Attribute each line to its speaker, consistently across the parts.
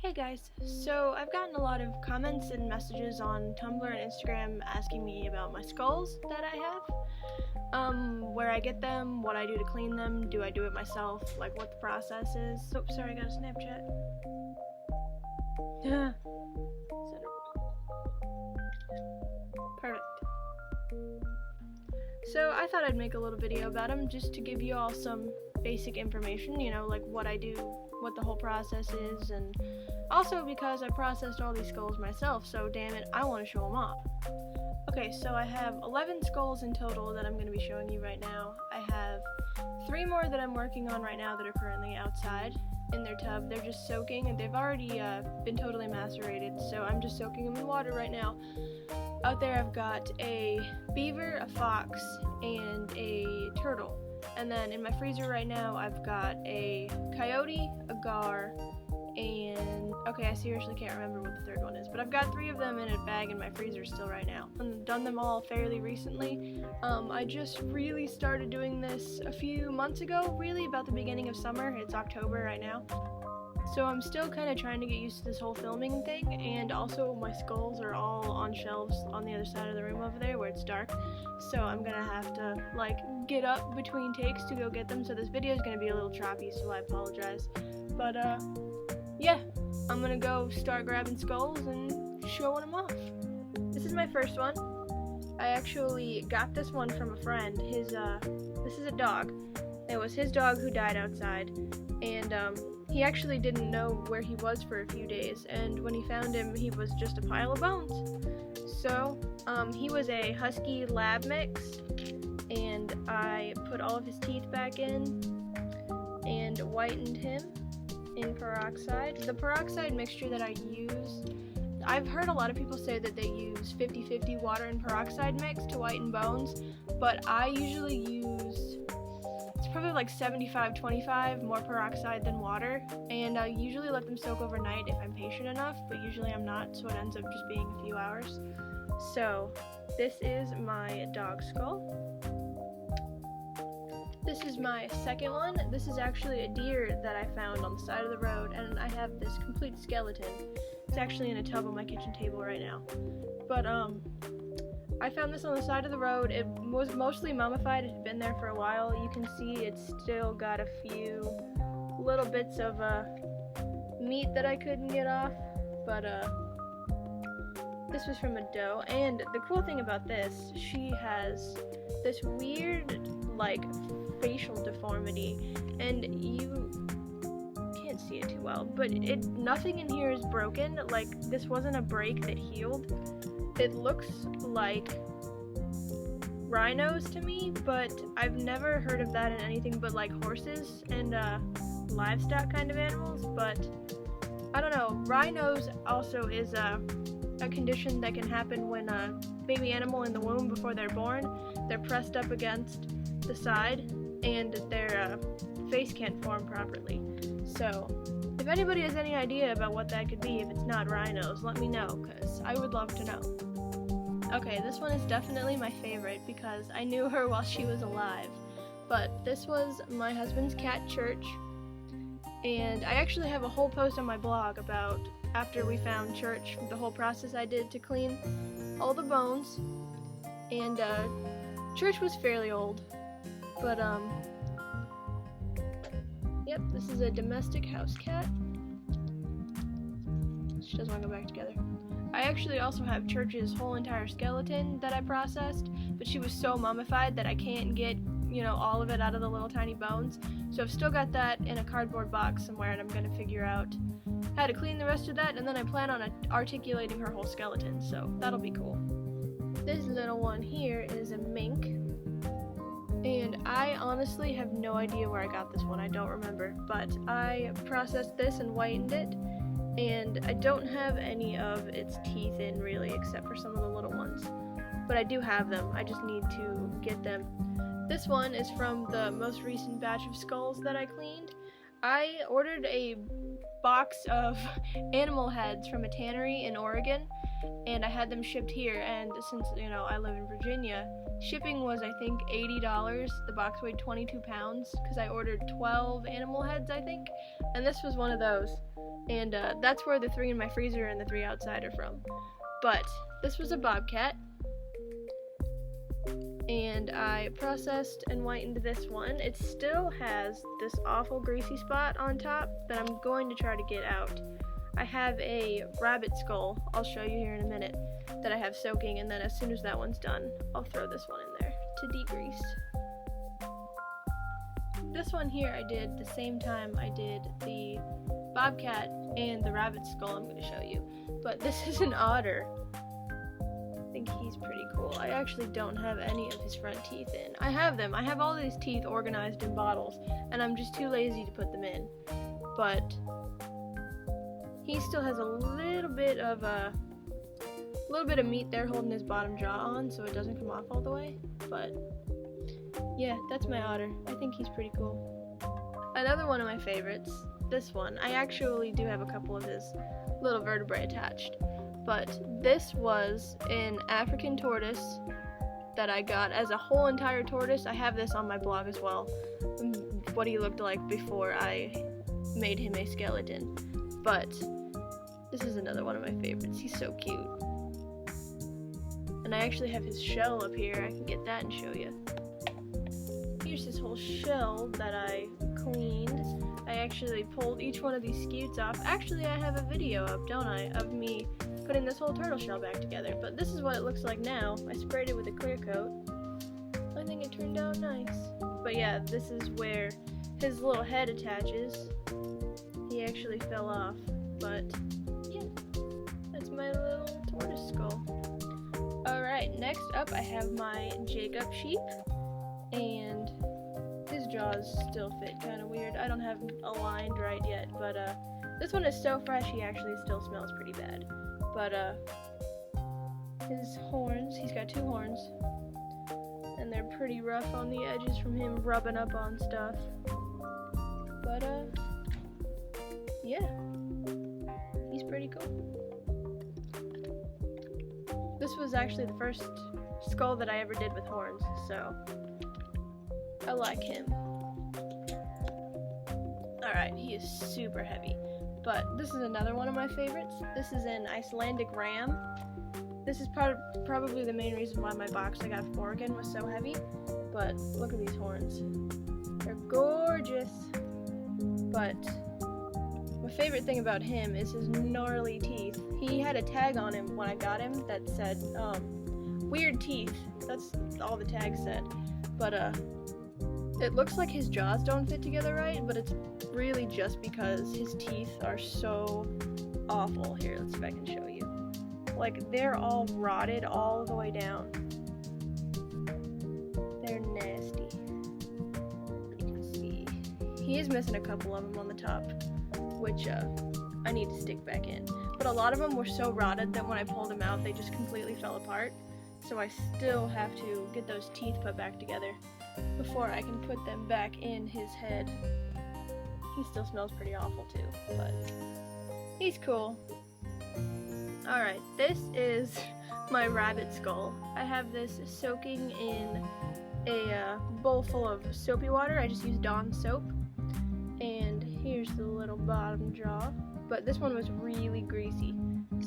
Speaker 1: Hey guys, so I've gotten a lot of comments and messages on Tumblr and Instagram asking me about my skulls that I have, where I get them, what I do to clean them, do I do it myself, like what the process is. Oh, sorry, I got a Snapchat. Perfect. So I thought I'd make a little video about them just to give you all some basic information, you know, like what I do, what the whole process is, and also because I processed all these skulls myself, so damn it, I want to show them off. Okay, so I have 11 skulls in total that I'm going to be showing you right now. I have 3 more that I'm working on right now that are currently outside in their tub. They're just soaking, and they've already been totally macerated, so I'm just soaking them in water right now. Out there I've got a beaver, a fox, and a turtle. And then in my freezer right now I've got a coyote, a gar, and okay, I seriously can't remember what the third one is, but I've got 3 of them in a bag in my freezer still right now. I've done them all fairly recently. I just really started doing this a few months ago, really about the beginning of summer. It's October right now. So I'm still kind of trying to get used to this whole filming thing, and also my skulls are all on shelves on the other side of the room over there where it's dark, so I'm gonna have to like get up between takes to go get them, so this video is gonna be a little choppy, so I apologize. But yeah, I'm gonna go start grabbing skulls and showing them off. This is my first one. I actually got this one from a friend. This is a dog. It was his dog who died outside, and he actually didn't know where he was for a few days, and when he found him, he was just a pile of bones. So, he was a husky lab mix, and I put all of his teeth back in and whitened him in peroxide. The peroxide mixture that I use, I've heard a lot of people say that they use 50-50 water and peroxide mix to whiten bones, but I usually use, it's probably like 75-25 more peroxide than water, and I usually let them soak overnight if I'm patient enough, but usually I'm not, so it ends up just being a few hours. So this is my dog skull. This is my second one. This is actually a deer that I found on the side of the road, and I have this complete skeleton. It's actually in a tub on my kitchen table right now. But I found this on the side of the road. It was mostly mummified. It had been there for a while. You can see it's still got a few little bits of meat that I couldn't get off, but this was from a doe. And the cool thing about this, she has this weird like facial deformity, and you can't see it too well, but nothing in here is broken. Like, this wasn't a break that healed. It looks like rhinos to me, but I've never heard of that in anything but like horses and livestock kind of animals. But I don't know, rhinos also is a condition that can happen when a baby animal in the womb before they're born, they're pressed up against the side and their face can't form properly. So if anybody has any idea about what that could be, if it's not rhinos, let me know, because I would love to know. Okay, this one is definitely my favorite because I knew her while she was alive. But this was my husband's cat, Church, and I actually have a whole post on my blog about after we found Church, the whole process I did to clean all the bones. And Church was fairly old, but yep, this is a domestic house cat. She doesn't want to go back together. I actually also have Church's whole entire skeleton that I processed, but she was so mummified that I can't get, you know, all of it out of the little tiny bones. So I've still got that in a cardboard box somewhere, and I'm going to figure out how to clean the rest of that, and then I plan on articulating her whole skeleton, so that'll be cool. This little one here is a mink, and I honestly have no idea where I got this one. I don't remember, but I processed this and whitened it, and I don't have any of its teeth in really, except for some of the little ones, but I do have them. I just need to get them. This one is from the most recent batch of skulls that I cleaned. I ordered a box of animal heads from a tannery in Oregon, and I had them shipped here, and since, you know, I live in Virginia, Shipping was, I think, $80. The box weighed 22 pounds because I ordered 12 animal heads, I think. And this was one of those. And that's where the 3 in my freezer and the 3 outside are from. But this was a bobcat. And I processed and whitened this one. It still has this awful greasy spot on top that I'm going to try to get out. I have a rabbit skull, I'll show you here in a minute, that I have soaking, and then as soon as that one's done, I'll throw this one in there to degrease. This one here I did the same time I did the bobcat and the rabbit skull I'm going to show you. But this is an otter. I think he's pretty cool. I actually don't have any of his front teeth in. I have them. I have all these teeth organized in bottles, and I'm just too lazy to put them in. But he still has a little bit of meat there holding his bottom jaw on, so it doesn't come off all the way. But yeah, that's my otter. I think he's pretty cool. Another one of my favorites, this one. I actually do have a couple of his little vertebrae attached. But this was an African tortoise that I got as a whole entire tortoise. I have this on my blog as well, what he looked like before I made him a skeleton. But this is another one of my favorites. He's so cute. And I actually have his shell up here. I can get that and show you. Here's his whole shell that I cleaned. I actually pulled each one of these scutes off. Actually, I have a video up, don't I, of me putting this whole turtle shell back together. But this is what it looks like now. I sprayed it with a clear coat. I think it turned out nice. But yeah, this is where his little head attaches. He actually fell off. But yeah, that's my little tortoise skull. Alright, next up I have my Jacob sheep. And his jaws still fit kind of weird. I don't have him aligned right yet, but this one is so fresh he actually still smells pretty bad. But his horns, he's got 2 horns, and they're pretty rough on the edges from him rubbing up on stuff. But yeah, he's pretty cool. This was actually the first skull that I ever did with horns, so I like him. Alright, he is super heavy. But this is another one of my favorites. This is an Icelandic Ram. This is probably the main reason why my box I got from Oregon was so heavy. But look at these horns. They're gorgeous. But my favorite thing about him is his gnarly teeth. He had a tag on him when I got him that said, weird teeth. That's all the tag said. But it looks like his jaws don't fit together right, but it's really just because his teeth are so awful. Here, let's see if I can show you. Like, they're all rotted all the way down. They're nasty. You can see. He is missing a couple of them on the top, which I need to stick back in. But a lot of them were so rotted that when I pulled them out, they just completely fell apart. So I still have to get those teeth put back together before I can put them back in his head. He still smells pretty awful too, but he's cool. Alright, this is my rabbit skull. I have this soaking in a bowl full of soapy water. I just used Dawn soap. And here's the little bottom jaw. But this one was really greasy,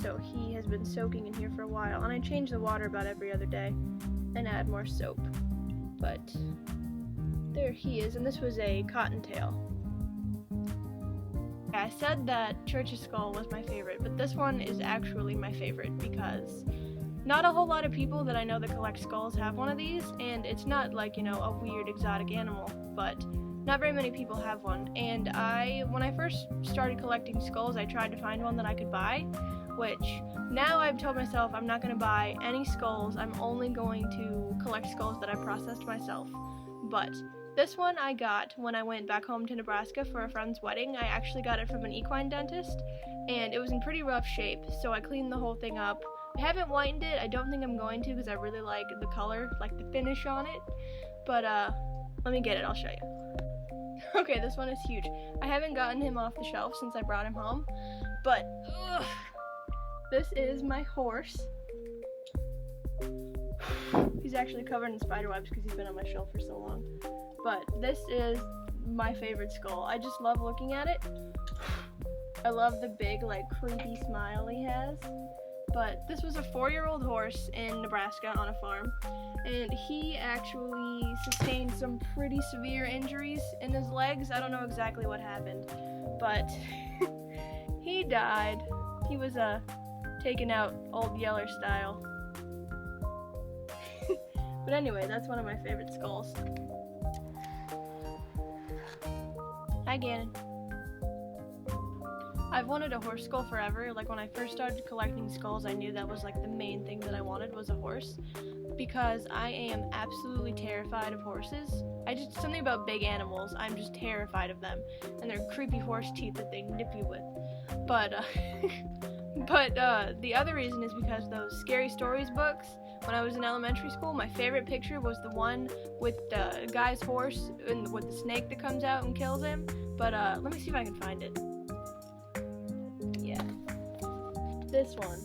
Speaker 1: so he has been soaking in here for a while. And I change the water about every other day and add more soap. But there he is, and this was a Cottontail. I said that Church's skull was my favorite, but this one is actually my favorite because not a whole lot of people that I know that collect skulls have one of these, and it's not like, you know, a weird exotic animal, but not very many people have one. And when I first started collecting skulls, I tried to find one that I could buy, which now I've told myself I'm not going to buy any skulls. I'm only going to collect skulls that I processed myself. But this one I got when I went back home to Nebraska for a friend's wedding. I actually got it from an equine dentist, and it was in pretty rough shape, so I cleaned the whole thing up. I haven't whitened it. I don't think I'm going to because I really like the color, like the finish on it. But let me get it, I'll show you. Okay, this one is huge. I haven't gotten him off the shelf since I brought him home, but this is my horse. He's actually covered in spider webs because he's been on my shelf for so long. But this is my favorite skull. I just love looking at it. I love the big, like, creepy smile he has. But this was a 4-year-old horse in Nebraska on a farm, and he actually sustained some pretty severe injuries in his legs. I don't know exactly what happened, but he died. He was taken out Old Yeller style. But anyway, that's one of my favorite skulls. Hi, Gannon. I've wanted a horse skull forever. Like, when I first started collecting skulls, I knew that was like the main thing that I wanted was a horse, because I am absolutely terrified of horses. Something about big animals, I'm just terrified of them, and their creepy horse teeth that they nip you with. But the other reason is because those Scary Stories books, when I was in elementary school, my favorite picture was the one with the guy's horse and with the snake that comes out and kills him. But let me see if I can find it. Yeah, this one.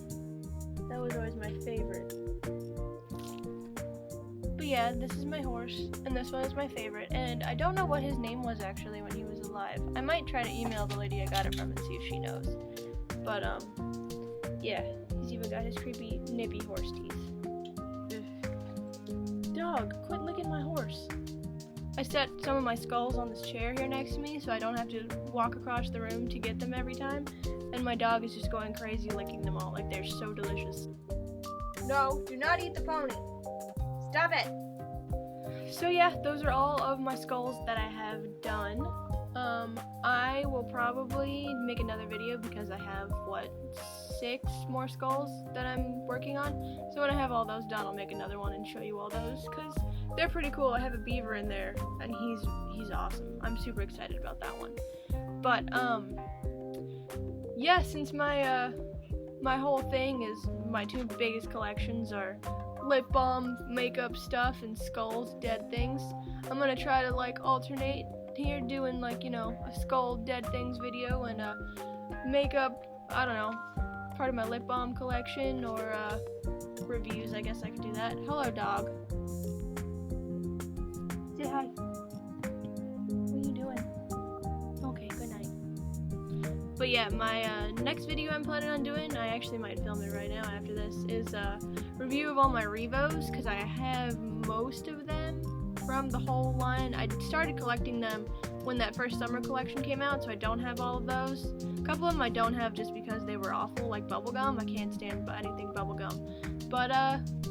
Speaker 1: That was always my favorite. But yeah, this is my horse, and this one is my favorite. And I don't know what his name was actually when he was alive. I might try to email the lady I got it from and see if she knows. But yeah, he's even got his creepy nippy horse teeth. Dog, quit licking my horse. I set some of my skulls on this chair here next to me so I don't have to walk across the room to get them every time. And my dog is just going crazy licking them all, like they're so delicious. No, do not eat the pony. Stop it. So yeah, those are all of my skulls that I have done. I will probably make another video because I have, 6 more skulls that I'm working on. So when I have all those done, I'll make another one and show you all those, because they're pretty cool. I have a beaver in there, and he's awesome. I'm super excited about that one. But, yeah, since my whole thing is, my 2 biggest collections are lip balm, makeup stuff, and skulls, dead things, I'm gonna try to, alternate here, doing, a skull dead things video and makeup, I don't know, part of my lip balm collection, or reviews. I guess I could do that. Hello, dog. Say hi. What are you doing? Okay, good night. But yeah, my next video I'm planning on doing, I actually might film it right now after this, is a review of all my Revos, because I have most of them from the whole line. I started collecting them when that first summer collection came out, so I don't have all of those. A couple of them I don't have just because they were awful, like bubblegum. I can't stand anything bubblegum. But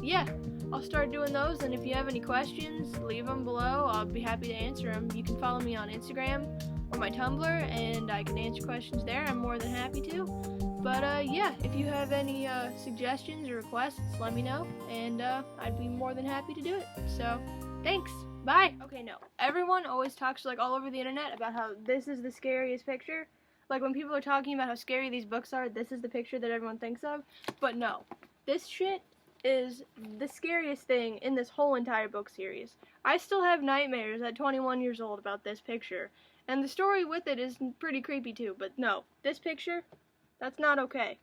Speaker 1: yeah, I'll start doing those, and if you have any questions, leave them below. I'll be happy to answer them. You can follow me on Instagram or my Tumblr, and I can answer questions there. I'm more than happy to. But yeah, if you have any suggestions or requests, let me know, and I'd be more than happy to do it. So, thanks. Bye. Okay, no. Everyone always talks all over the internet about how this is the scariest picture. Like, when people are talking about how scary these books are, this is the picture that everyone thinks of. But no. This shit is the scariest thing in this whole entire book series. I still have nightmares at 21 years old about this picture. And the story with it is pretty creepy too. But no. This picture, that's not okay.